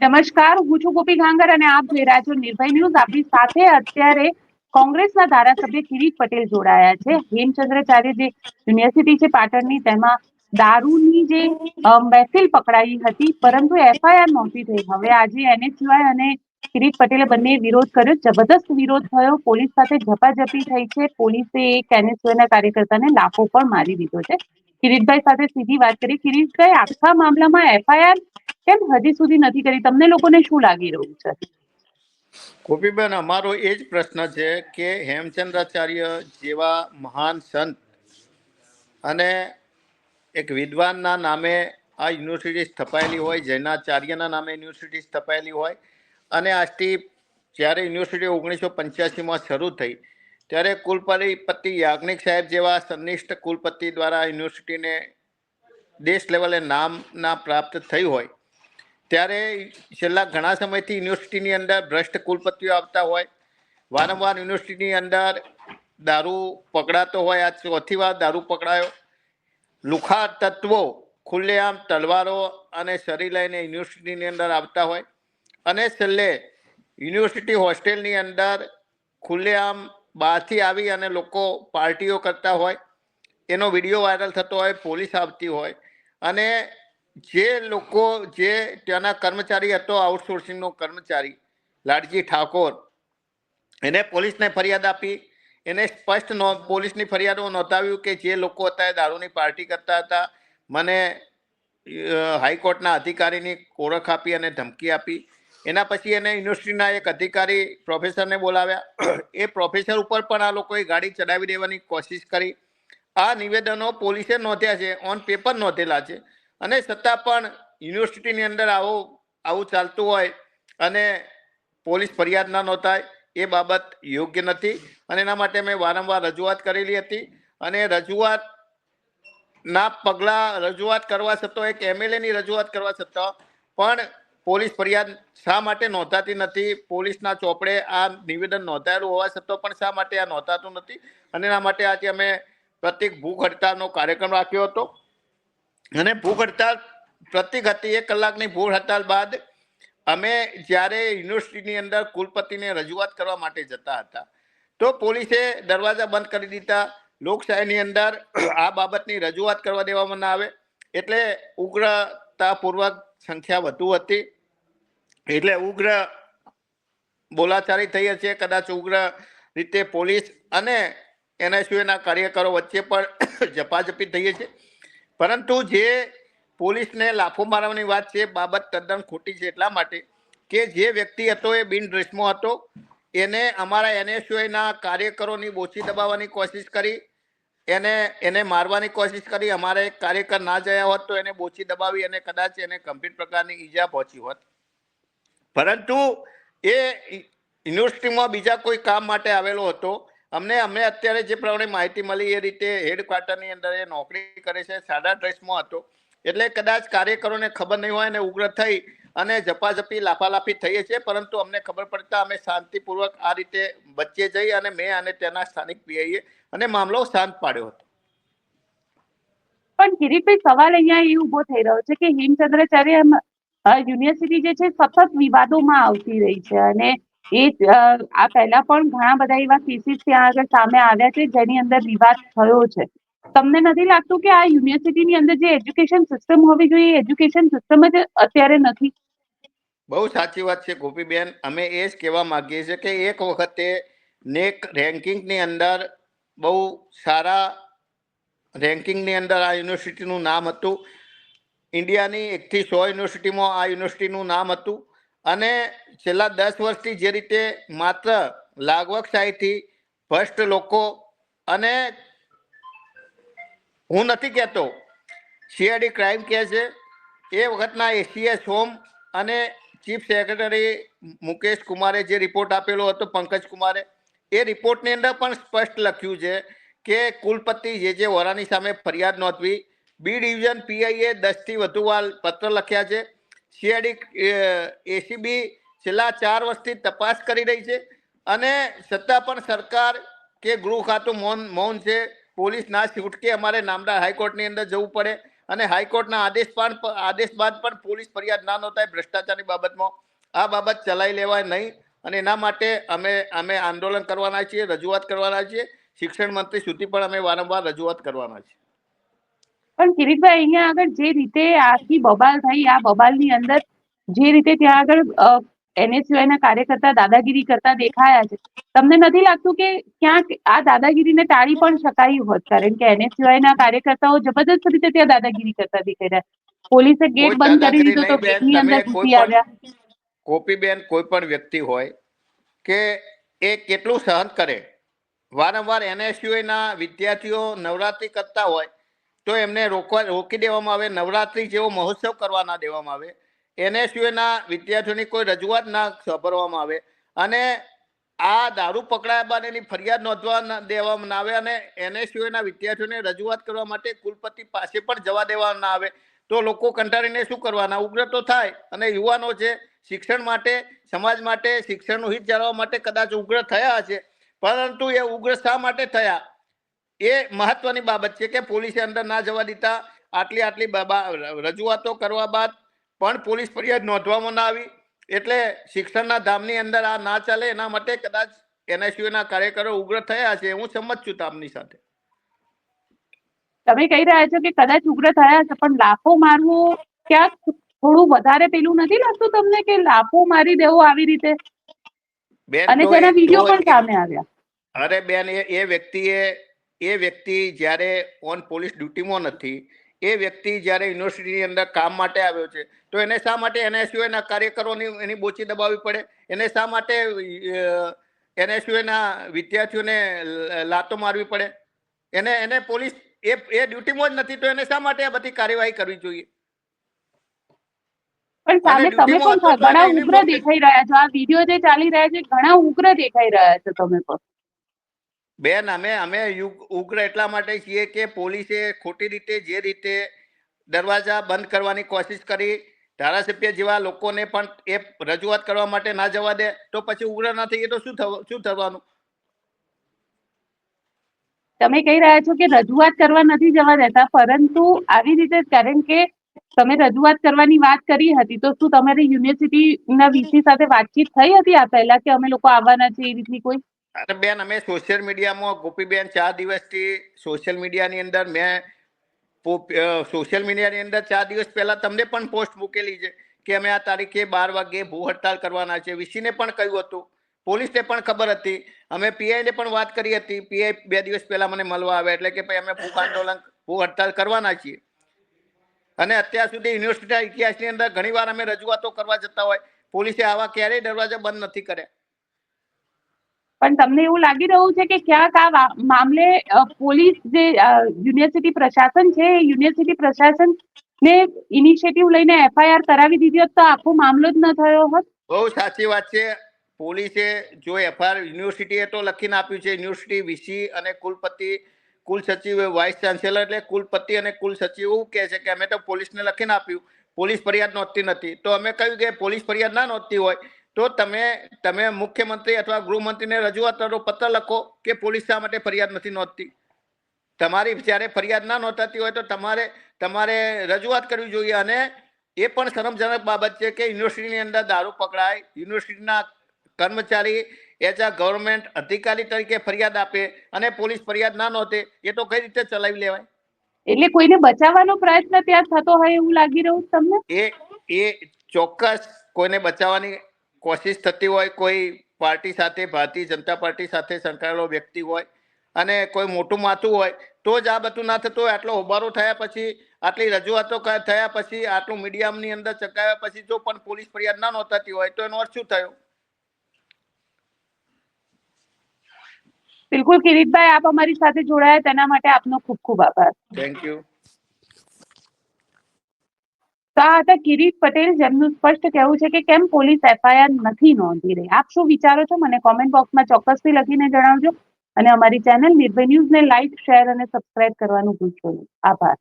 નમસ્કાર, હું છું ગોપી ગાંગર અને આપ જોઈ રહ્યા છો નિર્ભય ન્યૂઝ. આપણી સાથે અત્યારે કોંગ્રેસના ધારાસભ્ય કિરીટ પટેલ જોડાયા છે. હેમચંદ્રાચાર્ય જે યુનિવર્સિટી છે પાટણની, તેમાં દારૂની જે મહેફિલ પકડાઈ હતી, પરંતુ એફઆઈઆર નહોતી થઈ. હવે આજે એનએસયુઆઈ અને કિરીટ પટેલે બંને વિરોધ કર્યો, જબરદસ્ત વિરોધ થયો. પોલીસ સાથે ઝપાઝપી થઈ છે. પોલીસે એક એનએસયુઆઈના કાર્યકર્તાને લાફો પણ મારી દીધો છે. કિરીટભાઈ સાથે સીધી વાત કરી. કિરીટભાઈ, આખા મામલામાં એફઆઈઆર કેમ હજી સુધી નથી કરી? તમને લોકોને શું લાગી રહ્યું છે? ગોપીબેન, અમારો એ જ પ્રશ્ન છે કે હેમચંદ્રાચાર્ય જેવા મહાન સંત અને એક વિદ્વાનના નામે આ યુનિવર્સિટી સ્થપાયેલી હોય, જૈનાચાર્યના નામે યુનિવર્સિટી સ્થપાયેલી હોય, અને આજથી જ્યારે યુનિવર્સિટી 1985માં શરૂ થઈ ત્યારે કુલપતિ યાજ્ઞિક સાહેબ જેવા સંનિષ્ઠ કુલપતિ દ્વારા યુનિવર્સિટીને દેશ લેવલે નામના પ્રાપ્ત થઈ હોય, ત્યારે છેલ્લા ઘણા સમયથી યુનિવર્સિટીની અંદર ભ્રષ્ટ કુલપતિઓ આવતા હોય, વારંવાર યુનિવર્સિટીની અંદર દારૂ પકડાતો હોય. આ ચોથી વાર દારૂ પકડાયો. લુખાર તત્વો ખુલ્લેઆમ તલવારો અને છરી લઈને યુનિવર્સિટીની અંદર આવતા હોય, અને છેલ્લે યુનિવર્સિટી હોસ્ટેલની અંદર ખુલ્લેઆમ બહારથી આવી અને લોકો પાર્ટીઓ કરતા હોય, એનો વિડીયો વાયરલ થતો હોય, પોલીસ આવતી હોય, અને જે લોકો જે ત્યાંના કર્મચારી હતો, આઉટસોર્સિંગનો કર્મચારી લાલજી ઠાકોર, એને પોલીસને ફરિયાદ આપી. એને સ્પષ્ટ પોલીસની ફરિયાદો નોંધાવ્યું કે જે લોકો હતા એ દારૂની પાર્ટી કરતા હતા. મને હાઈકોર્ટના અધિકારીની ઓળખ આપી અને ધમકી આપી. એના પછી એને યુનિવર્સિટીના એક અધિકારી પ્રોફેસરને બોલાવ્યા. એ પ્રોફેસર ઉપર પણ આ લોકોએ ગાડી ચડાવી દેવાની કોશિશ કરી. આ નિવેદનો પોલીસે નોંધ્યા છે, ઓન પેપર નોંધેલા છે, અને છતાં પણ યુનિવર્સિટીની અંદર આવું ચાલતું હોય અને પોલીસ ફરિયાદ ના નોંધાય, એ બાબત યોગ્ય નથી. અને એના માટે મેં વારંવાર રજૂઆત કરેલી હતી, અને રજૂઆત કરવા છતાં, એક એમએલએની રજૂઆત કરવા છતાં પણ પોલીસ ફરિયાદ શા માટે નોંધાતી નથી? પોલીસના ચોપડે આ નિવેદન નોંધાયેલું હોવા છતાં પણ શા માટે આ નોંધાતું નથી? અને એના માટે આજે અમે પ્રતિક ભૂખ હડતાલનો કાર્યક્રમ રાખ્યો હતો. અને ભૂખ હડતાલ પ્રતિક હતી. 1 કલાકની ભૂખ હડતાલ બાદ અમે જ્યારે યુનિવર્સિટીની અંદર કુલપતિને રજૂઆત કરવા માટે જતા હતા, તો પોલીસે દરવાજા બંધ કરી દીધા. લોકશાહીની અંદર આ બાબતની રજૂઆત કરવા દેવામાં ના આવે, એટલે ઉગ્રતાપૂર્વક સંખ્યા વધુ હતી, એટલે ઉગ્ર બોલાચાલી થઈ હશે. કદાચ ઉગ્ર રીતે પોલીસ અને એનએસયુના કાર્યકરો વચ્ચે પણ ઝપાઝપી થઈ છે. પરંતુ જે પોલીસને લાફો મારવાની વાત છે, બાબત તદ્દન ખોટી છે. એટલા માટે કે જે વ્યક્તિ હતો એ બિન ડ્રેસમાં હતો. એને અમારા એનએસયુના કાર્યકરોની બોછી દબાવવાની કોશિશ કરી, એને મારવાની કોશિશ કરી. અમારા એક કાર્યકર ના જયા હોત તો એને બોછી દબાવી અને કદાચ એને ગંભીર પ્રકારની ઈજા પહોંચી હોત. પરંતુ એ યુનિવર્સિટીમાં બીજા કોઈ કામ માટે આવેલો હતો. અમને અત્યારે જે પ્રમાણે માહિતી મળી એ રીતે હેડક્વાર્ટરની અંદર એ નોકરી કરે છે, સાદા ડ્રેસમાં હતો. એટલે કદાચ કાર્યકરોને ખબર નહીં હોય અને ઉગ્ર થઈ અને ઝપાઝપી લાફાલાફી થઈ છે. પરંતુ અમને ખબર પડતા અમે શાંતિપૂર્વક આ રીતે વચ્ચે જઈ અને મેં અને તેના સ્થાનિક પીઆઈએ અને મામલો શાંત પાડ્યો હતો. પણ કિરીટભાઈ, સવાલ અહીંયા એ ઉભો થઈ રહ્યો છે કે હેમચંદ્રાચાર્ય યુનિવર્સિટી જે છે સતત વિવાદોમાં આવતી રહી છે, અને આ પહેલા પણ ઘણા બધા એવા કેસીસ ત્યાં આગળ સામે આવ્યા છે જેની અંદર વિવાદ થયો છે. તમને નથી લાગતું કે આ યુનિવર્સિટીની અંદર જે એજ્યુકેશન સિસ્ટમ હોવી જોઈએ, એજ્યુકેશન સિસ્ટમ જ અત્યારે નથી? બહુ સાચી વાત છે ગોપીબેન. અમે એ જ કહેવા માંગીએ છીએ કે એક વખતે નેક રેન્કિંગની અંદર બહુ સારા રેન્કિંગની અંદર આ યુનિવર્સિટીનું નામ હતું. ઇન્ડિયાની 1 થી 100 યુનિવર્સિટીમાં આ યુનિવર્સિટીનું નામ હતું. અને છેલ્લા 10 વર્ષથી જે રીતે માત્ર લાગવકશાહીથી ભ્રષ્ટ લોકો, અને હું નથી કહેતો, સીઆઈડી ક્રાઇમ કહે છે, એ વખતના એસીએસ હોમ અને ચીફ સેક્રેટરી મુકેશ કુમારે જે રિપોર્ટ આપેલો હતો, પંકજ કુમારે, એ રિપોર્ટની અંદર પણ સ્પષ્ટ લખ્યું છે કે કુલપતિ જે વોરાની સામે ફરિયાદ નોંધવી. બી ડિવિઝન પીઆઈએ 10 થી વધુ વાર પત્ર લખ્યા છે. સીઆઈડી એસીબી છેલ્લા 4 વર્ષથી તપાસ કરી રહી છે, અને છતાં પણ સરકાર કે ગૃહ ખાતું મૌન છે. પોલીસ ના છૂટકે અમારે નામદાર હાઈકોર્ટની અંદર જવું પડે અને હાઈકોર્ટના આદેશ બાદ પણ પોલીસ ફરિયાદ ના નોંધાય ભ્રષ્ટાચારની બાબતમાં, આ બાબત ચલાવી લેવાય નહીં. અને એના માટે અમે આંદોલન કરવાના છીએ, રજૂઆત કરવાના છીએ. શિક્ષણ મંત્રી સુધી પણ અમે વારંવાર રજૂઆત કરવાના છીએ. પણ કિરીટભાઈ, અહીંયા આગળ જે રીતે આખી બબાલ થઈ, આ બબાલની અંદર જે રીતે ત્યાં આગળ NSUI ના કાર્યકર્તા દાદાગીરી કરતા દેખાયા છે, તમને નથી લાગતું કે ક્યાંક આ દાદાગીરીને ટાળી પણ શકાયું હોત? કારણ કે NSUI ના કાર્યકર્તાઓ જબરદસ્ત રીતે ત્યાં દાદાગીરી કરતા દેખાઈ રહ્યા. પોલીસે ગેટ બંધ કરી દીધો તો ગેટની અંદર ઘૂસી આવ્યા. કોપીબેન, કોઈ પણ વ્યક્તિ હોય કે એ કેટલું સહન કરે. વારંવાર NSUI ના વિદ્યાર્થીઓ નવરાત્રિ કરતા હોય તો એમને રોકી દેવામાં આવે, નવરાત્રિ જેવો મહોત્સવ કરવા ના દેવામાં આવે, NSUI ના વિદ્યાર્થીઓની કોઈ રજૂઆત ના સાંભળવામાં આવે, અને આ દારૂ પકડાયા બાદ એની ફરિયાદ નોંધવા દેવામાં ના આવે, અને NSUI ના વિદ્યાર્થીઓને રજૂઆત કરવા માટે કુલપતિ પાસે પણ જવા દેવામાં ના આવે, તો લોકો કંટાળીને શું કરવાના? ઉગ્ર તો થાય. અને યુવાનો છે, શિક્ષણ માટે, સમાજ માટે, શિક્ષણનું હિત જાળવવા માટે કદાચ ઉગ્ર થયા હશે, પરંતુ એ ઉગ્ર શા માટે થયા એ મહત્વની બાબત છે કે પોલીસે અંદર ના જવા દીધા. આટલી રજૂઆતો કરવા બાદ પણ પોલીસ ફરિયાદ નોંધવામાં ના આવી, એટલે શિક્ષણના ધામની અંદર આ ના ચાલે. એના માટે કદાચ NSUI ના કાર્યકરો ઉગ્ર થયા છે. હું સંમત છું તામની સાથે. તમે કહી રહ્યા છો કે કદાચ ઉગ્ર થયા છે, પણ લાફો મારવો ક્યાંક થોડું વધારે પેલું નથી લાગતું તમને, કે લાફો મારી દેવો આવી રીતે? અને તેના વિડીયો પણ સામે આવ્યા. અરે બેન, એ વ્યક્તિ જ્યારે ઓન પોલીસ ડ્યુટીમાં નથી, એ વ્યક્તિ જ્યારે યુનિવર્સિટીની અંદર કામ માટે આવ્યો છે, તો એને શા માટે NSUI ના કાર્યકરોની એની બોચી દબાવવી પડે? એને શા માટે NSUI ના વિદ્યાર્થીઓને લાતો મારવી પડે? એને પોલીસ એ ડ્યુટીમાં જ નથી, તો એને શા માટે આ બધી કાર્યવાહી કરવી જોઈએ? પણ સામે તમે પણ ઘણા ઉગ્ર દેખાઈ રહ્યા છો. આ વિડીયો જે ચાલી રહ્યા છે, ઘણા ઉગ્ર દેખાઈ રહ્યા છો તમે પણ. બેન, અમે ઉગ્ર એટલા માટે છીએ કે પોલીસે ખોટી રીતે જે રીતે દરવાજા બંધ કરવાની કોશિશ કરી, ધારાસભ્ય જેવા લોકોને પણ એ રજૂઆત કરવા માટે ના જવા દે, તો પછી ઉગ્ર ના થઈએ તો શું થવાનું? તમે કહી રહ્યા છો કે રજૂઆત કરવા નથી જવા દેતા, પરંતુ આવી રીતે, કારણ કે તમે રજૂઆત કરવાની વાત કરી હતી, તો શું તમારી યુનિવર્સિટીના VC સાથે વાતચીત થઈ હતી આ પહેલા કે અમે લોકો આવવાના છે એ રીતની કોઈ? અરે બેન, અમે સોશિયલ મીડિયામાં, ગોપીબેન, 4 દિવસથી સોશિયલ મીડિયાની અંદર સોશિયલ મીડિયાની અંદર 4 દિવસ પહેલા તમને પણ પોસ્ટ મૂકેલી છે કે અમે આ તારીખે 12 વાગે ભૂ હડતાલ કરવાના છે. VC ને પણ કહ્યું હતું, પોલીસને પણ ખબર હતી, અમે PI ને પણ વાત કરી હતી. PI 2 દિવસ પહેલા મને મળવા આવ્યા, એટલે કે ભાઈ અમે ભૂખ હડતાલ કરવાના છીએ. અને અત્યાર સુધી યુનિવર્સિટીના ઇતિહાસની અંદર ઘણીવાર અમે રજૂઆતો કરવા જતા હોય, પોલીસે આવા ક્યારેય દરવાજા બંધ નથી કર્યા. પણ તમને એવું લાગી રહ્યું છે કે ક્યાંક આ મામલે પોલીસ જે યુનિવર્સિટી પ્રશાસન છે, એ યુનિવર્સિટી પ્રશાસન ને ઇનિશિયેટિવ લઈને FIR કરાવી દીધી હોત તો આખો મામલો જ ન થયો હોત? બહુ સાચી વાત છે. પોલીસે જો FIR યુનિવર્સિટીએ તો લખીને આપ્યું છે, યુનિવર્સિટી VC અને કુલપતિ, કુલ સચિવ, વાઇસ ચાન્સેલર, એટલે કુલપતિ અને કુલ સચિવ એવું કહે છે કે અમે તો પોલીસને લખીને આપ્યું, પોલીસ ફરિયાદ નોંધતી નથી. તો અમે કહ્યું કે પોલીસ ફરિયાદ ના નોંધતી હોય તો તમે મુખ્યમંત્રી અથવા ગૃહમંત્રીને રજૂઆત કરો, પત્ર લખો કે પોલીસ શા માટે ફરિયાદ નથી નોંધતી. તમારી જ્યારે ફરિયાદ ના નોંધાતી હોય તો તમારે રજૂઆત કરવી જોઈએ. અને એ પણ શરમજનક બાબત છે કે યુનિવર્સિટીની અંદર દારૂ પકડાય, યુનિવર્સિટીના કર્મચારી એઝ અ ગવર્મેન્ટ અધિકારી તરીકે ફરિયાદ આપે અને પોલીસ ફરિયાદ ના નોંધે, એ તો કઈ રીતે ચલાવી લેવાય? એટલે કોઈને બચાવવાનો પ્રયત્ન ત્યાં થતો હોય એવું લાગી રહ્યું તમને? એ ચોક્કસ કોઈને બચાવવાની કોશિશ થતી હોય, કોઈ પાર્ટી સાથે, ભારતીય જનતા પાર્ટી સાથે સંકળાયેલો વ્યક્તિ હોય અને કોઈ મોટું માથું હોય તો જ આ બધું ના થતું હોય. આટલો હોબાળો થયા પછી, આટલી રજૂઆતો થયા પછી, આટલું મીડિયાની અંદર ચકાવ્યા પછી જો પણ પોલીસ ફરિયાદ ના નોંધાતી હોય તો એનો અર્થ શું થયો? બિલકુલ કિરીટભાઈ, આપ અમારી સાથે જોડાયા તેના માટે આપનો ખૂબ ખૂબ આભાર. Thank you. તો આ હતા કિરીટ પટેલ, જેમનું સ્પષ્ટ કહેવું છે કે કેમ પોલીસ FIR નથી નોંધી રહી. આપ શું વિચારો છો મને કોમેન્ટ બોક્સમાં ચોક્કસથી લખીને જણાવજો, અને અમારી ચેનલ નિર્ભય ન્યૂઝને લાઇક, શેર અને સબસ્ક્રાઇબ કરવાનું ભૂલશો નહીં. આભાર.